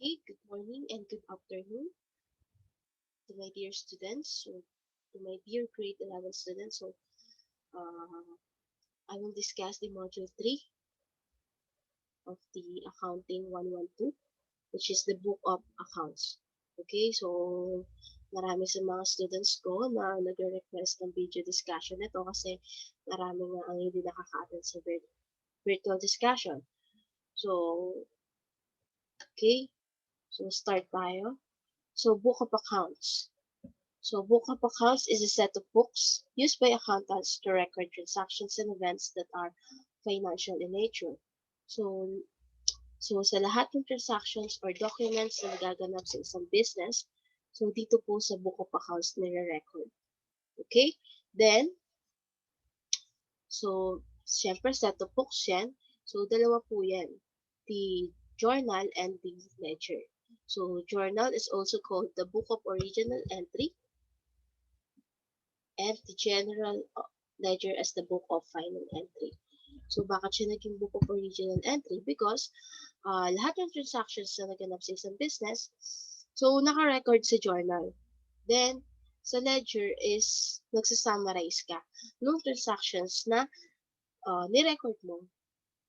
Okay, good morning and good afternoon to my dear students, so to my dear grade 11 students. Uh, I will discuss the module 3 of the Accounting 112, which is the Book of Accounts. Okay, so marami sa mga students ko na nag-request ng video discussion nito kasi marami nga ang hindi nakaka-attend sa virtual discussion. So, okay, so start tayo. So, Book of Accounts. So, Book of Accounts is a set of books used by accountants to record transactions and events that are financial in nature. So, sa lahat ng transactions or documents na nagaganap sa isang business, so dito po sa Book of Accounts nire-record. Okay? Then, so, syempre set of books yan. So, dalawa po yan. The journal and the ledger. So, journal is also called the Book of Original Entry and the general ledger as the book of final entry. So, bakit siya naging book of original entry? Because lahat ng transactions na naganap sa isang business, so naka-record sa journal. Then, sa ledger is nagsasummarize ka ng transactions na ni-record mo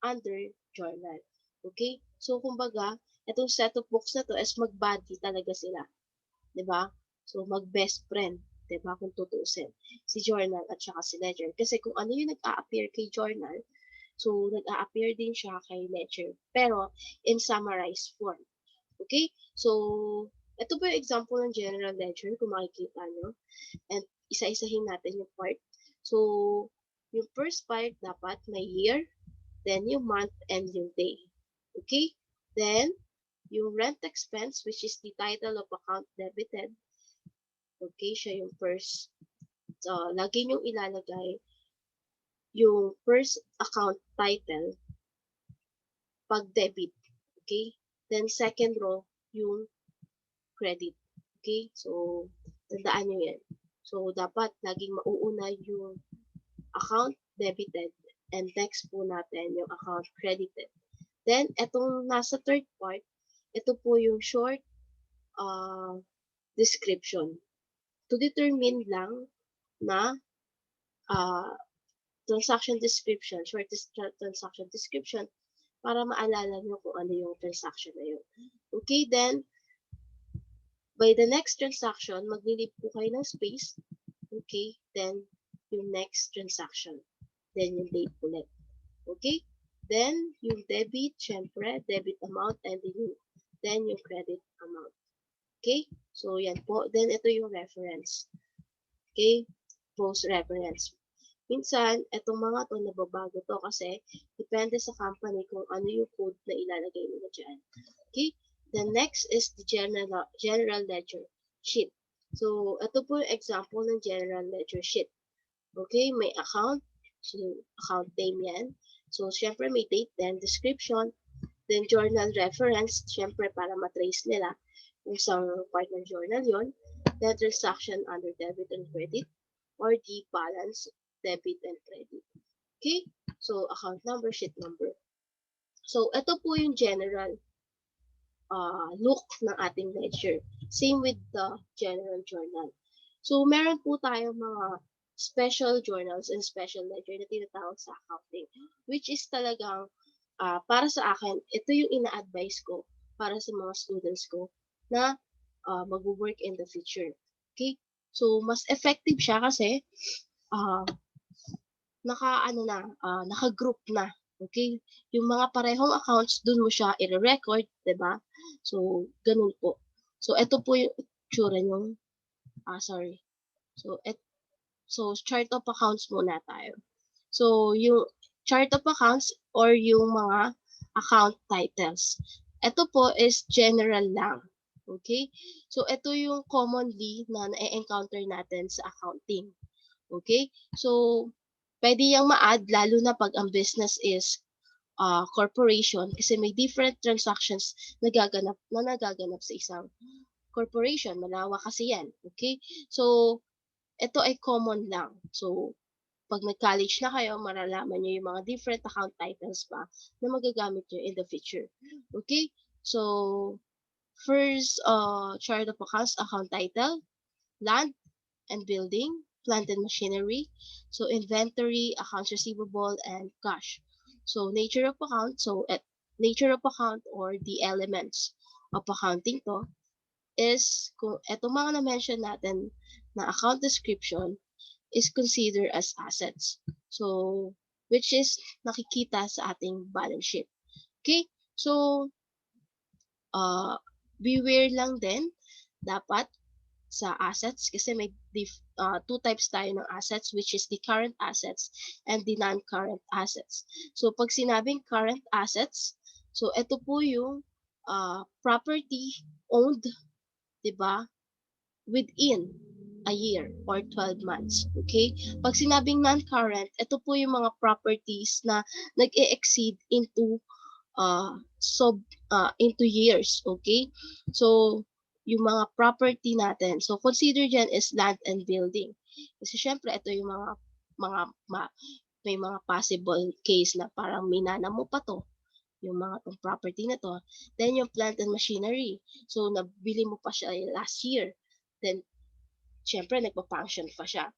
under journal. Okay? So, kumbaga, itong set of books na to is mag-buddy talaga sila. 'Di ba? So, mag-best friend. 'Di ba? Kung tutuusin. Si journal at saka si ledger. Kasi kung ano yung nag-a-appear kay journal, so nag-a-appear din siya kay ledger. Pero, in summarized form. Okay? So, ito po yung example ng general ledger kung makikita nyo. And isa-isahin natin yung part. So, yung first part dapat may year, then yung month, and yung day. Okay? Then, yung rent expense, which is the title of account debited. Okay, siya yung first. So, lagi niyong ilalagay yung first account title pag debit. Okay? Then, second row, yung credit. Okay? So, tandaan nyo yan. So, dapat laging mauuna yung account debited and next po natin yung account credited. Then, etong nasa third part, ito po yung short description. To determine lang na transaction description, short transaction description, para maalala nyo kung ano yung transaction na yun. Okay, then, by the next transaction, maglilip po kayo ng space. Okay, then, yung next transaction. Then, yung date ulit. Okay, then, yung debit, syempre, debit amount, and then yung credit amount. Okay, so yan po. Then, ito yung reference. Okay, post reference. Minsan, etong mga to nababago to kasi depende sa company kung ano yung code na ilalagay nila dyan. Okay? The next is the general ledger sheet. So, ito po yung example ng general ledger sheet. Okay? May account. So, account name yan. So, syempre may date then, description, then journal reference, syempre para matrace nila kung sa part ng journal yon. Then, transaction under debit and credit or the balance debit and credit. Okay? So, account number, sheet number. So, ito po yung general look ng ating ledger. Same with the general journal. So, meron po tayong mga special journals and special ledger na tinatawag sa accounting, which is talagang para sa akin, ito yung ina-advise ko para sa mga students ko na mag-work in the future. Okay? So, mas effective siya kasi naka-group na. Okay? Yung mga parehong accounts, dun mo siya i-record, 'di ba? So, ganun po. So, ito po yung itsura yung sorry. So, chart of accounts muna tayo. So, yung chart of accounts or yung mga account titles. Ito po is general lang. Okay? So, ito yung commonly na na-encounter natin sa accounting. Okay? So, pwede yang ma-add lalo na pag ang business is corporation kasi may different transactions na nagaganap sa isang corporation. Malawak kasi yan. Okay? So, ito ay common lang. So, pag nag-college na kayo, maralaman nyo yung mga different account titles pa na magagamit nyo in the future. Okay? So, First, chart of accounts, account title, land and building, plant and machinery, so inventory, accounts receivable, and cash. So nature of account, so nature of account or the elements of accounting to is kung etong mga na-mention natin na account description is considered as assets. So, which is nakikita sa ating balance sheet. Okay? So, beware lang din dapat sa assets kasi may two types tayo ng assets which is the current assets and the non-current assets. So, pag sinabing current assets, so ito po yung property owned, 'di ba? Within a year or 12 months. Okay? Pag sinabing non-current, ito po yung mga properties na nag-e-exceed into years. Okay? So, yung mga property natin. So, consider dyan is land and building. Kasi syempre, ito yung mga, may mga possible case na parang minana mo pa to yung mga tong property na to. Then, yung plant and machinery. So, nabili mo pa siya last year. Then, syempre, nagpa-function pa siya.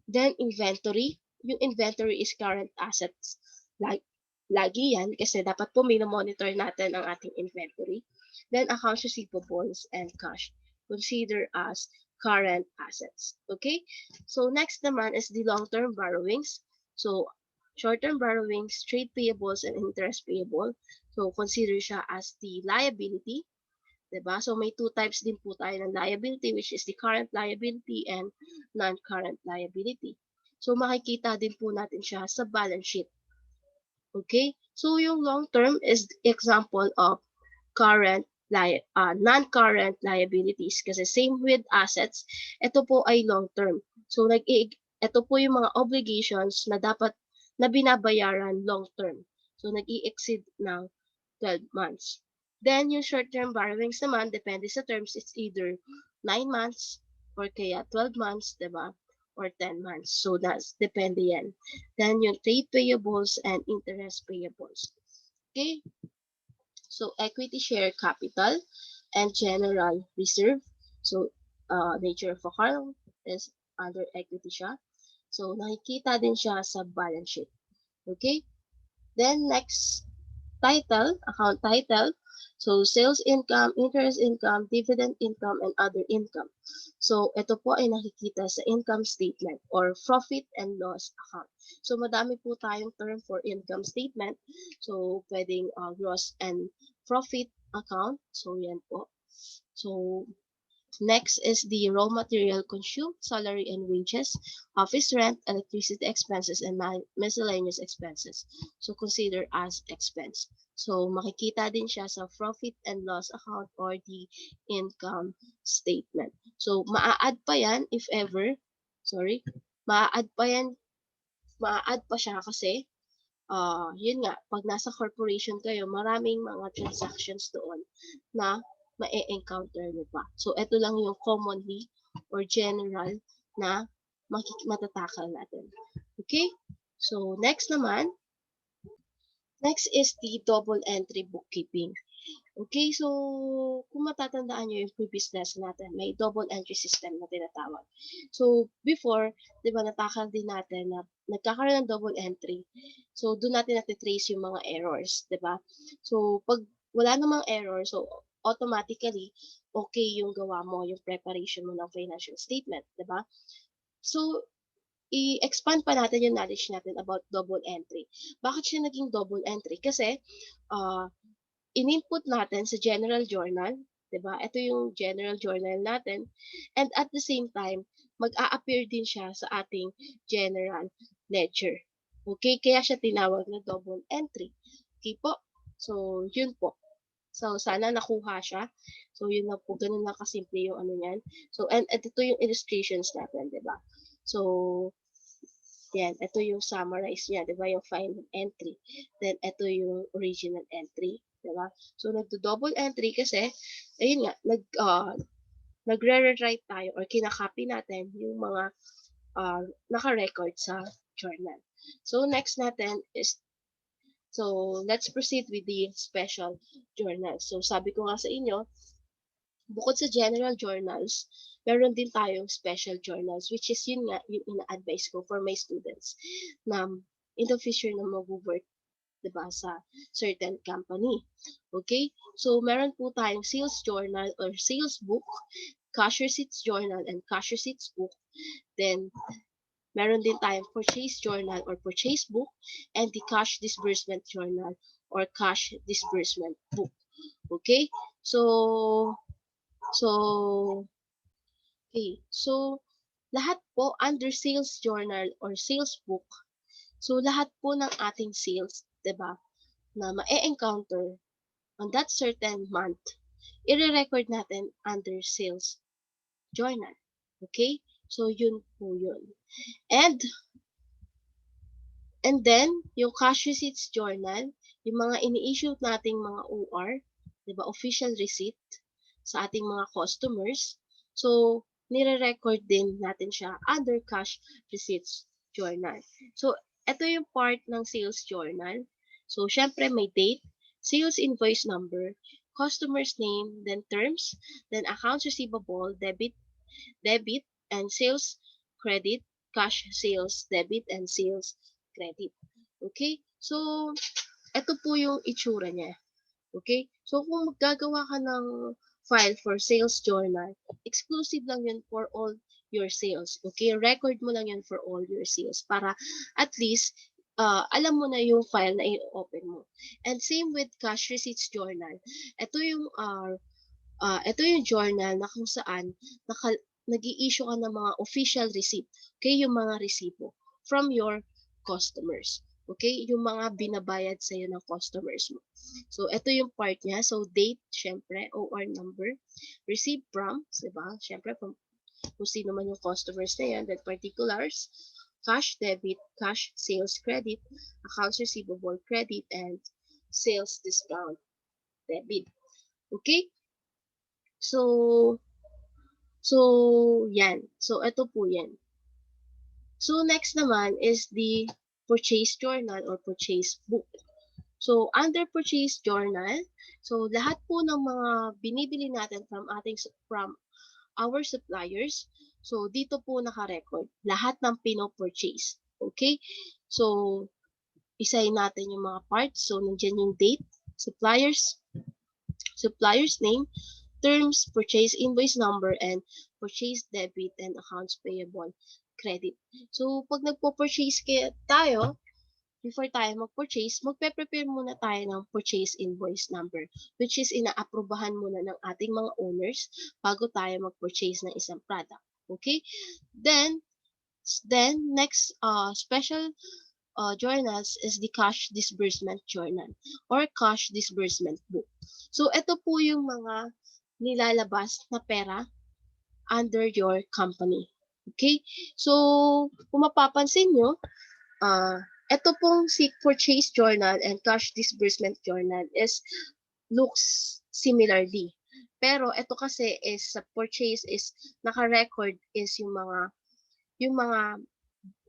Then, inventory. Yung inventory is current assets. Lagi yan kasi dapat po monitor natin ang ating inventory. Then, accounts receivables and cash. Consider as current assets. Okay? So, next naman is the long-term borrowings. So, short-term borrowings, trade payables, and interest payable. So, consider siya as the liability. Diba? So, may two types din po tayo ng liability which is the current liability and non-current liability. So, makikita din po natin siya sa balance sheet. Okay? So, yung long term is example of non-current liabilities kasi same with assets, ito po ay long term. So, ito po yung mga obligations na dapat na binabayaran long term. So, nag-i-exceed ng 12 months. Then, yung short-term borrowings naman, depende sa terms, it's either 9 months or kaya 12 months, diba? Or 10 months. So, that's depende yan. Then, yung trade payables and interest payables. Okay? So, equity share capital and general reserve. So, nature of account is under equity siya. So, nakikita din siya sa balance sheet. Okay? Then, next, title, account title. So, sales income, interest income, dividend income, and other income. So, ito po ay nakikita sa income statement or profit and loss account. So, madami po tayong term for income statement. So, pwedeng gross and profit account. So, yan po. So, next is the raw material consumed, salary and wages, office rent, electricity expenses, and miscellaneous expenses. So, consider as expense. So, makikita din siya sa profit and loss account or the income statement. So, maa-add pa yan if ever, maa-add pa siya kasi, yun nga, pag nasa corporation kayo, maraming mga transactions doon na ma-encounter nyo pa. So, ito lang yung commonly or general na matatakal natin. Okay? So, next is the double entry bookkeeping. Okay, so kung matatandaan nyo yung previous lesson natin, may double entry system na tinatawag. So, before, di ba, natakal din natin na nagkakaroon ng double entry. So, doon natin natitrace yung mga errors, di ba? So, pag wala namang error, so automatically, okay yung gawa mo, yung preparation mo ng financial statement, di ba? So, i-expand pa natin yung knowledge natin about double entry. Bakit siya naging double entry? Kasi, in-input natin sa general journal, 'di ba? Ito yung general journal natin. And at the same time, mag-a-appear din siya sa ating general ledger. Okay, kaya siya tinawag na double entry. Okay po. So, yun po. So, sana nakuha siya. So, yun na po. Ganun lang kasimple yung ano yan. So, and ito yung illustrations natin, 'di ba? So, yan, ito yung summarize niya, 'di ba? Yung final entry. Then, ito yung original entry. Diba? So, nagdo-double entry kasi, ayun nga, nagre-rewrite tayo or kinakopy natin yung mga naka-record sa journal. So, next natin is So, let's proceed with the special journals. So, sabi ko nga sa inyo, bukod sa general journals, meron din tayong special journals, which is yun nga, yung ina-advise ko for my students na in the future na mag-work, diba, sa certain company. Okay? So, meron po tayong sales journal or sales book, cash receipts journal, and cash receipts book. Then, meron din tayong purchase journal or purchase book, and the cash disbursement journal or cash disbursement book. Okay? So, okay. So, lahat po under sales journal or sales book. So, lahat po ng ating sales, 'di ba, na ma-encounter on that certain month, i-record natin under sales journal. Okay? So, yun po yun. And then, yung cash receipts journal, yung mga ini-issue nating mga OR, 'di ba, official receipt sa ating mga customers. So, nire-record din natin siya under cash receipts journal. So, ito yung part ng sales journal. So, syempre may date, sales invoice number, customer's name, then terms, then accounts receivable, debit, and sales credit, cash sales debit, and sales credit. Okay? So, ito po yung itsura niya. Okay? So, kung maggagawa ka ng file for sales journal, exclusive lang yun for all your sales. Okay? Record mo lang yun for all your sales para at least alam mo na yung file na i-open mo. And same with cash receipts journal. Ito yung journal na kung saan nag-i-issue ka ng mga official receipt. Okay? Yung mga resibo from your customers. Okay? Yung mga binabayad sa'yo ng customers mo. So, ito yung part niya. So, date, syempre, OR number. Receive from, diba? Syempre, kung sino man yung customers na yan. Then, particulars, cash debit, cash sales credit, accounts receivable credit, and sales discount debit. Okay? So, yan. So, ito po yan. So, next naman is the purchase journal or purchase book. So, under purchase journal, so lahat po ng mga binibili natin from our suppliers, so dito po naka-record lahat ng pino-purchase. Okay? So, isahin natin yung mga parts. So, nandiyan yung date, supplier's name, terms, purchase invoice number, and purchase debit and accounts payable credit. So, pag nagpo-purchase tayo, before tayo mag-purchase, magpe-prepare muna tayo ng purchase invoice number, which is ina-aprobahan muna ng ating mga owners bago tayo mag-purchase ng isang product. Okay? Then next special journals is the cash disbursement journal or cash disbursement book. So, ito po yung mga nilalabas na pera under your company. Okay? So, kung mapapansin nyo, ito pong si purchase journal and cash disbursement journal looks similarly. Pero ito kasi is sa purchase is naka-record is yung mga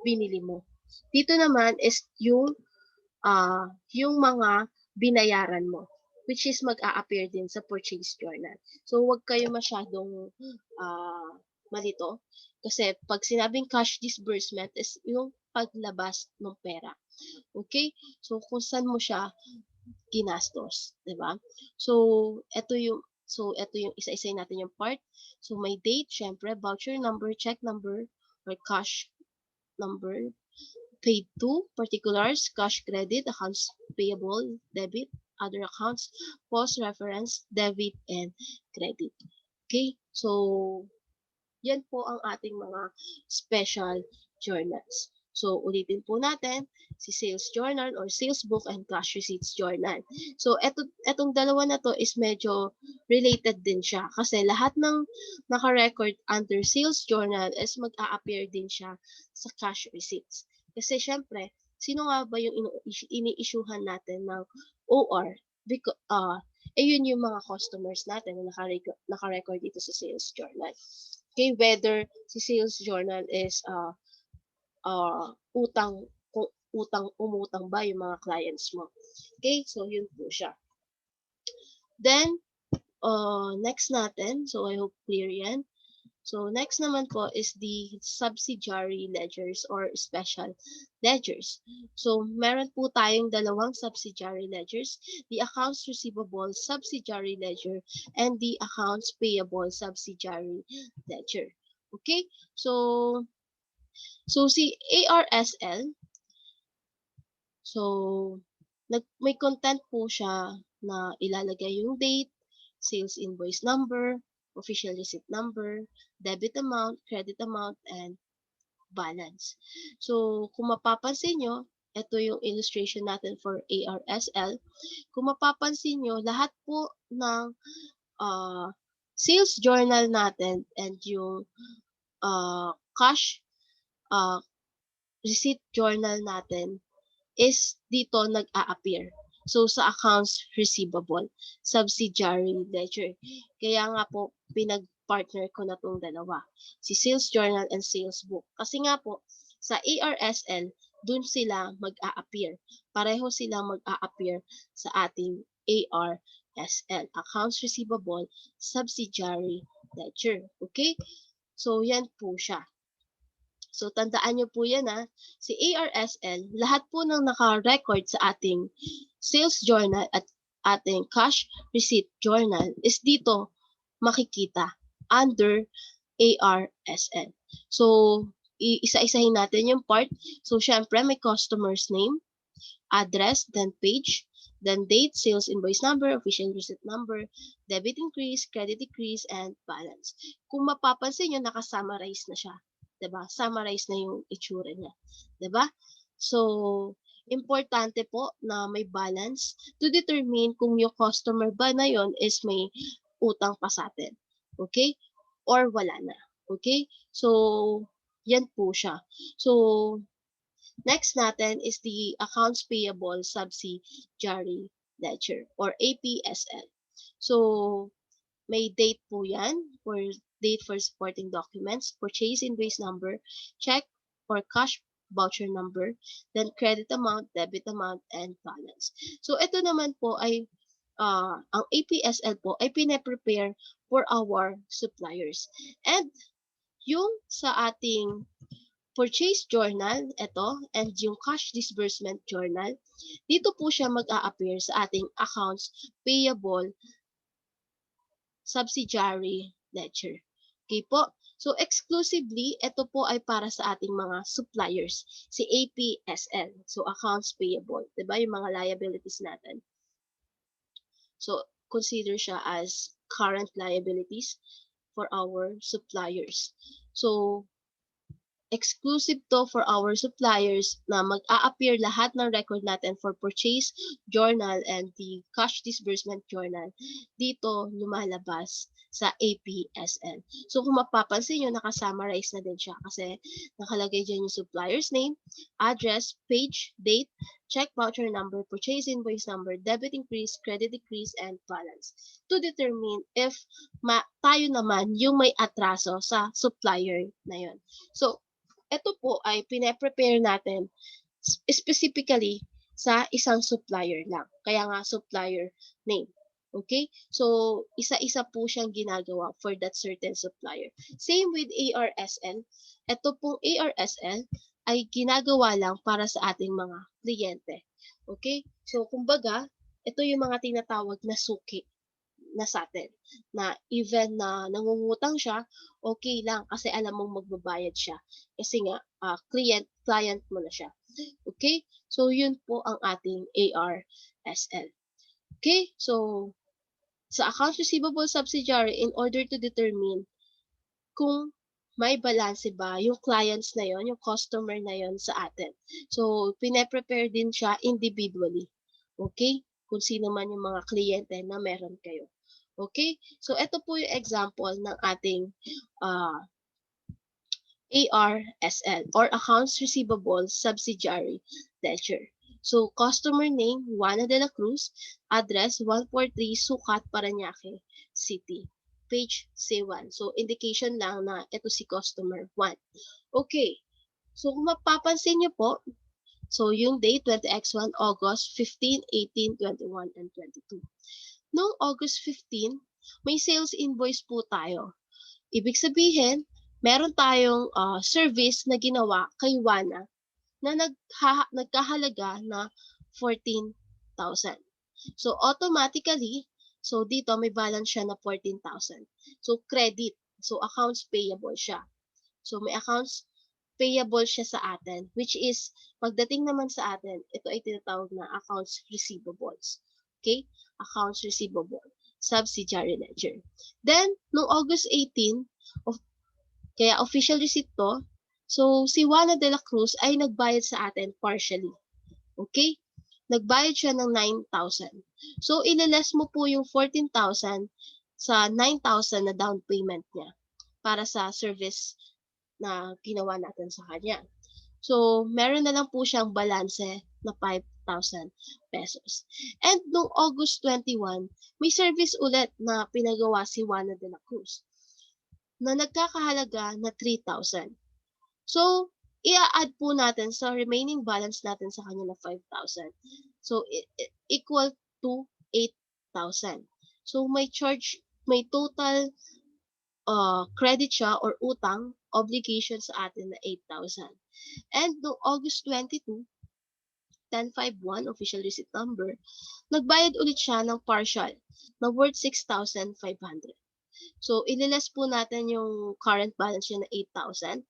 binili mo. Dito naman is yung mga binayaran mo, which is mag-a-appear din sa purchase journal. So, wag kayo masyadong malito. Kasi pag sinabing cash disbursement is yung paglabas ng pera. Okay? So, kung saan mo siya ginastos. Diba? So, ito yung isa-isa natin yung part. So, may date, syempre, voucher number, check number, or cash number, paid to, particulars, cash credit, accounts payable, debit, other accounts, post reference, debit, and credit. Okay? So, yan po ang ating mga special journals. So, ulitin po natin, si sales journal or sales book and cash receipts journal. So, etong dalawa na to is medyo related din siya kasi lahat ng naka-record under sales journal is mag-a-appear din siya sa cash receipts. Kasi syempre, sino nga ba yung ini-issuehan natin ng OR? Because, yun yung mga customers natin na naka-record dito sa sales journal. Whether si sales journal is utang umutang ba yung mga clients mo. Okay, so yun po siya. Then, next natin, so I hope clear yan. So, next naman po is the subsidiary ledgers or special ledgers. So, meron po tayong dalawang subsidiary ledgers, the accounts receivable subsidiary ledger and the accounts payable subsidiary ledger. Okay? So si ARSL, so may content po siya na ilalagay yung date, sales invoice number, official receipt number, debit amount, credit amount, and balance. So, kung mapapansin nyo, ito yung illustration natin for ARSL. Kung mapapansin nyo, lahat po ng sales journal natin and yung cash uh, receipt journal natin is dito nag-a-appear. So, sa accounts receivable, subsidiary ledger. Kaya nga po, pinag-partner ko na tong dalawa. Si sales journal and sales book. Kasi nga po, sa ARSL, dun sila mag-a-appear. Pareho sila mag-a-appear sa ating ARSL, accounts receivable, subsidiary ledger. Okay? So, yan po siya. So, tandaan nyo po yan si ARSL, lahat po ng naka-record sa ating sales journal at ating cash receipt journal is dito makikita under ARSL. So, isa-isahin natin yung part. So, syempre may customer's name, address, then page, then date, sales invoice number, official receipt number, debit increase, credit decrease, and balance. Kung mapapansin nyo, naka-summarize na siya. 'Di ba? Summarize na yung itsura niya. 'Di ba? So, importante po na may balance to determine kung yung customer ba na yon is may utang pa sa atin. Okay? Or wala na. Okay? So, yan po siya. So, next natin is the accounts payable subsidiary ledger or APSL. So, may date po yan for date for supporting documents, purchase invoice number, check or cash voucher number, then credit amount, debit amount, and balance. So, ito naman po ay ang APSL po ay pine-prepare for our suppliers. And yung sa ating purchase journal, ito, and yung cash disbursement journal, dito po siya mag-a-appear sa ating accounts payable subsidiary ledger. Okay po? So, exclusively, ito po ay para sa ating mga suppliers, si APSL, so accounts payable, 'di ba? Yung mga liabilities natin. So, consider siya as current liabilities for our suppliers. So, exclusive to for our suppliers na mag-a-appear lahat ng record natin for purchase journal and the cash disbursement journal dito lumalabas sa APSL. So kung mapapansin nyo, nakasummarize na din siya kasi nakalagay dyan yung supplier's name, address, page, date, check voucher number, purchase invoice number, debit increase, credit decrease, and balance to determine if tayo naman yung may atraso sa supplier na yun. So, ito po ay pine-prepare natin specifically sa isang supplier lang. Kaya nga supplier name. Okay? So, isa-isa po siyang ginagawa for that certain supplier. Same with ARSL. Ito pong ARSL ay ginagawa lang para sa ating mga kliyente. Okay? So, kumbaga, ito yung mga tinatawag na suki na sa atin. Na even na nangungutang siya, okay lang kasi alam mong magbabayad siya. Kasi nga, client mo na siya. Okay? So, yun po ang ating ARSL. Okay? So, sa accounts receivable subsidiary, in order to determine kung may balanse ba yung clients na yon, yung customer na yon sa atin. So, pine-prepare din siya individually. Okay? Kung sino man yung mga kliyente na meron kayo. Okay? So, ito po yung example ng ating ARSL or Accounts Receivable Subsidiary Ledger. So, customer name, Juana de la Cruz, address 143 Sukat, Parañaque City. Page C1. So, indication lang na ito si customer 1. Okay. So, kung mapapansin niyo po, So, yung date, 20x1, August 15, 18, 21, and 22. Noong August 15, may sales invoice po tayo. Ibig sabihin, meron tayong service na ginawa kay Wana na nagkahalaga na 14,000. So, automatically, so dito may balance siya na 14,000. So, credit. So, accounts payable siya. So, may accounts payable siya sa atin, which is, pagdating naman sa atin, ito ay tinatawag na accounts receivables. Okay? Accounts receivable. Subsidiary ledger. Then, noong August 18, kaya official receipt to, so si Juana de la Cruz ay nagbayad sa atin partially. Okay? Nagbayad siya ng 9,000. So, ililess mo po yung 14,000 sa 9,000 na down payment niya para sa service na ginawa natin sa kanya. So, meron na lang po siyang balanse na 5,000 pesos. And noong August 21, may service ulit na pinagawa si Juana de la Cruz na nagkakahalaga na 3,000. So, i-add po natin sa remaining balance natin sa kanya na 5,000. So, equal to 8,000. So, may total credit siya or utang, obligation sa atin na 8,000. And no August 22, 1051 official receipt number, nagbayad ulit siya ng partial na worth 6,500. So, ililess po natin yung current balance niya na 8,000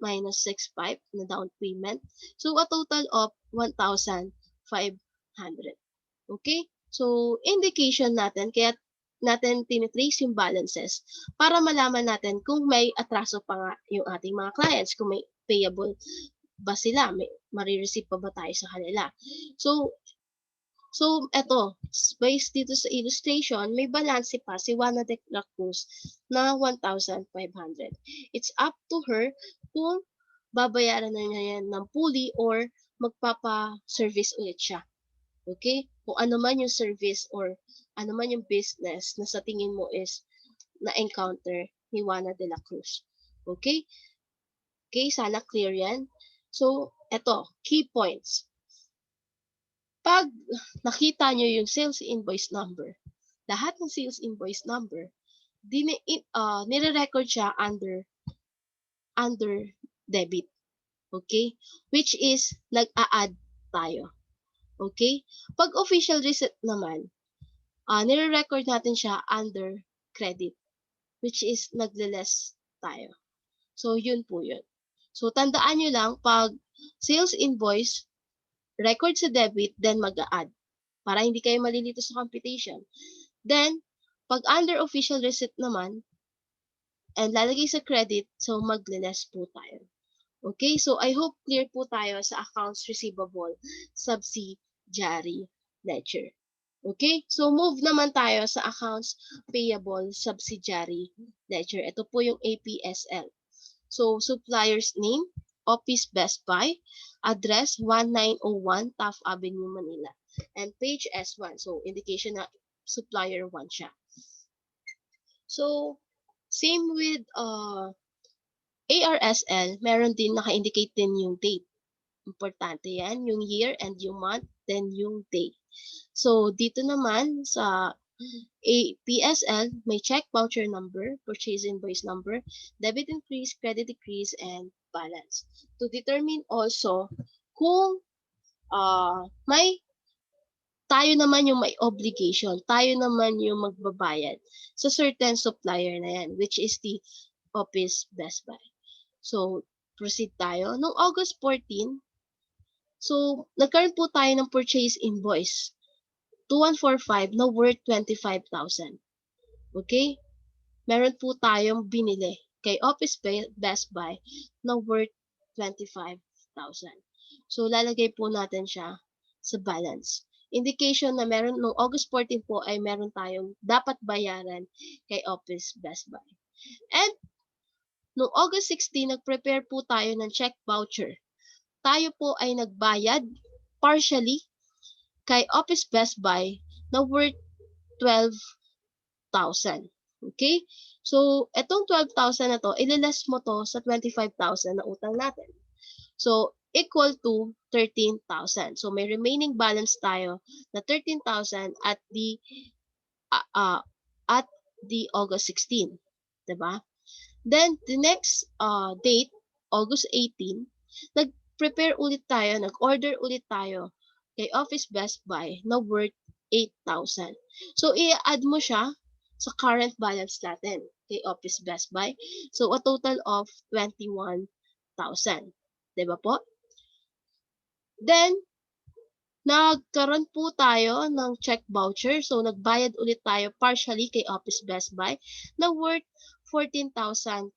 minus 6,500 na down payment. So, a total of 1,500. Okay? So, indication natin, kaya natin tinitrace yung balances para malaman natin kung may atraso pa nga yung ating mga clients, kung may payable ba sila, may marireceive pa ba tayo sa kanila. So, eto, based dito sa illustration, may balanse pa si Juana de la Cruz na 1,500. It's up to her kung babayaran na niya yan ng fully or magpapa-service ulit siya. Okay? Kung ano man yung service or ano man yung business na sa tingin mo is na-encounter ni Juana de la Cruz. Okay? Okay, sana clear yan. So, eto, key points. Pag nakita nyo yung sales invoice number, lahat ng sales invoice number, nire-record siya under debit. Okay? Which is, nag-a-add tayo. Okay? Pag official receipt naman, nire-record natin siya under credit. Which is, nagle-less tayo. So, yun po yun. So, tandaan nyo lang, pag sales invoice, record sa debit, then mag-a-add. Para hindi kayo malilito sa computation. Then, pag under official receipt naman, and lalagay sa credit, so magle-less po tayo. Okay, so I hope clear po tayo sa accounts receivable, subsidiary ledger. Okay, so move naman tayo sa accounts payable, subsidiary ledger. Ito po yung APSL. So, supplier's name, Office Best Buy, address 1901 Taft Avenue, Manila. And page S1. So, indication na supplier 1 siya. So, same with ARSL, meron din naka-indicate din yung date. Importante yan, yung year and yung month, then yung day. So, dito naman sa APSL, may check voucher number, purchase invoice number, debit increase, credit decrease, and balance. To determine also kung tayo naman yung may obligation, tayo naman yung magbabayad sa certain supplier na yan, which is the Office Best Buy. So, proceed tayo. Noong August 14, so, nagkaroon po tayo ng purchase invoice. 2145 na worth 25,000. Okay? Meron po tayong binili kay Office Best Buy na worth 25,000. So, lalagay po natin siya sa balance. Indication na meron, noong August 14 po ay meron tayong dapat bayaran kay Office Best Buy. And, noong August 16, nag-prepare po tayo ng check voucher. Tayo po ay nagbayad partially kay Office Best Buy na worth 12,000. Okay? So, etong 12,000 na to, ililess mo to sa 25,000 na utang natin. So, equal to 13,000. So may remaining balance tayo na 13,000 uh, uh, at the August 16, 'di ba? Then the next date, August 18, nag-prepare ulit tayo, nag-order ulit tayo kay Office Best Buy na worth 8,000. So i-add mo siya sa current balance natin kay Office Best Buy. So a total of 21,000. 'Di ba po? Then nagkaroon po tayo ng check voucher. So, nagbayad ulit tayo partially kay Office Best Buy na worth 14,200.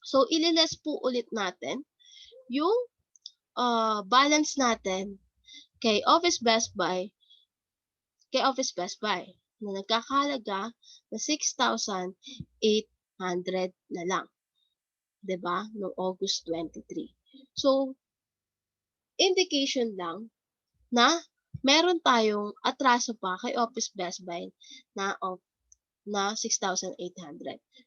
So, ililes po ulit natin yung balance natin kay Office Best Buy na nagkakahalaga na 6,800 na lang. 'Di ba? Noong August 23. So, indication lang na meron tayong atraso pa kay Office Best Buy na 6,800.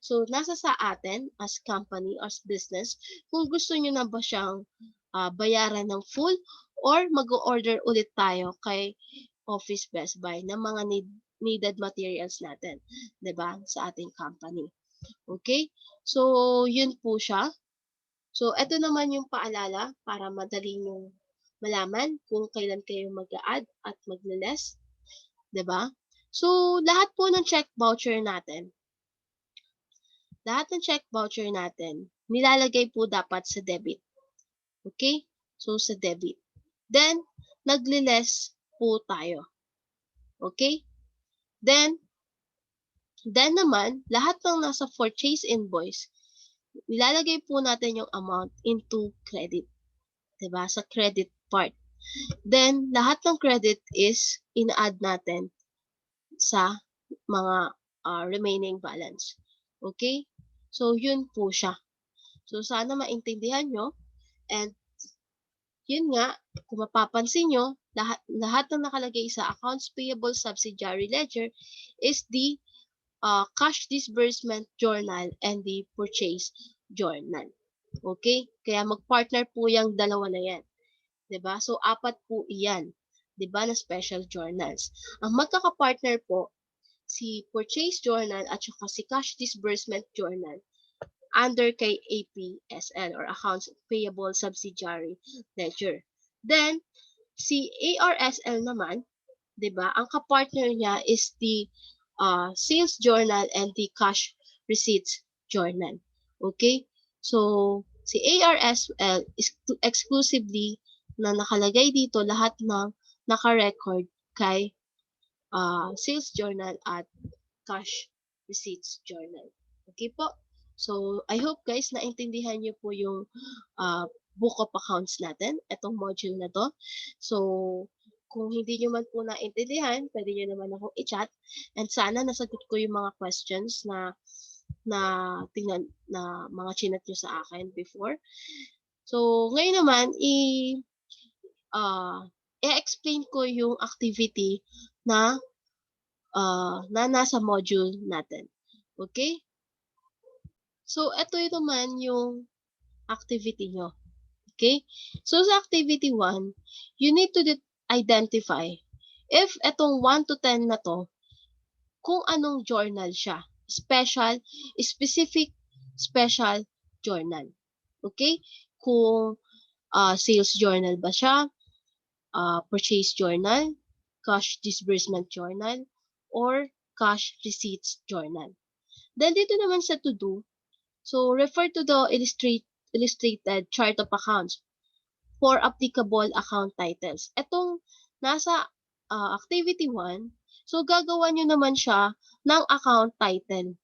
So, nasa sa atin as company, as business, kung gusto nyo na ba siyang bayaran ng full or mag-order ulit tayo kay Office Best Buy ng mga needed materials natin, 'di ba, sa ating company. Okay? So, yun po siya. So, ito naman yung paalala para madali nyo malaman kung kailan kayo mag-a-add at magle-less, 'di ba? So, lahat ng check voucher natin, nilalagay po dapat sa debit. Okay? So, sa debit. Then, nagle-less po tayo. Okay? Then naman, lahat ng nasa purchase invoice, nilalagay po natin yung amount into credit. 'Di ba? Sa credit part. Then, lahat ng credit is ina-add natin sa mga remaining balance. Okay? So, yun po siya. So, sana maintindihan nyo. And, yun nga, kung mapapansin nyo, lahat ng nakalagay sa Accounts Payable Subsidiary Ledger is the Cash Disbursement Journal and the Purchase Journal. Okay? Kaya mag-partner po yung dalawa na yan. 'Di ba? So, 4 po iyan. 'Di ba, na special journals. Ang magkaka-partner po, si Purchase Journal at saka si Cash Disbursement Journal under kay APSL or Accounts Payable Subsidiary Ledger. Then, si ARSL naman, 'di ba? Ang kapartner niya is the Sales Journal and the Cash Receipts Journal. Okay? So, si ARSL is exclusively na nakalagay dito lahat ng naka-record kay Sales Journal at Cash Receipts Journal. Okay po? So, I hope guys naintindihan niyo po yung book of accounts natin, itong module na to. So, kung hindi nyo man po naintindihan, pwede nyo naman akong i-chat. And sana nasagot ko yung mga questions na mga chinat nyo sa akin before. So, ngayon naman, i-explain ko yung activity na nasa module natin. Okay? So, ito naman yung activity nyo. Okay? So, sa activity 1, you need to identify if etong 1 to 10 na to, kung anong journal siya. Specific special journal. Okay? Kung sales journal ba siya, purchase journal, cash disbursement journal, or cash receipts journal. Then dito naman sa to do, so refer to the illustrated chart of accounts for applicable account titles. Etong nasa activity 1, so gagawa nyo naman siya ng account title.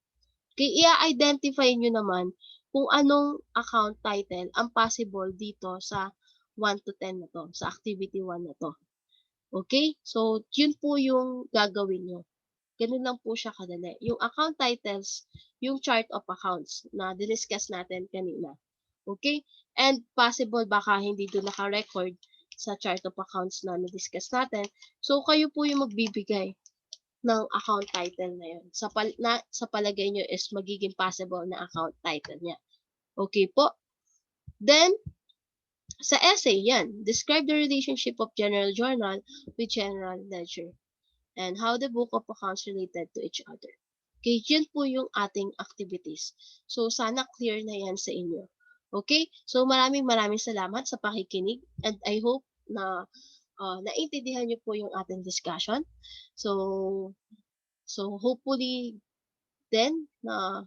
Kaya i-identify nyo naman kung anong account title ang possible dito sa 1 to 10 na to, sa activity 1 na to. Okay? So, yun po yung gagawin nyo. Ganun lang po siya kadali. Yung account titles, yung chart of accounts na diniscuss natin kanina. Okay? And possible baka hindi doon naka-record sa chart of accounts na na-discuss natin. So, kayo po yung magbibigay ng account title na yun. Sa palagay nyo is magiging possible na account title niya. Okay po? Then, Sa essay, yan, describe the relationship of general journal with general ledger and how the book of accounts related to each other. Okay, yun po yung ating activities. So, sana clear na yan sa inyo. Okay? So, maraming salamat sa pakikinig and I hope na naintindihan niyo po yung ating discussion. So, hopefully then na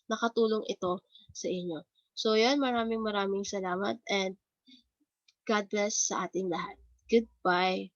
nakatulong ito sa inyo. So, yan, maraming salamat and God bless sa ating lahat. Goodbye.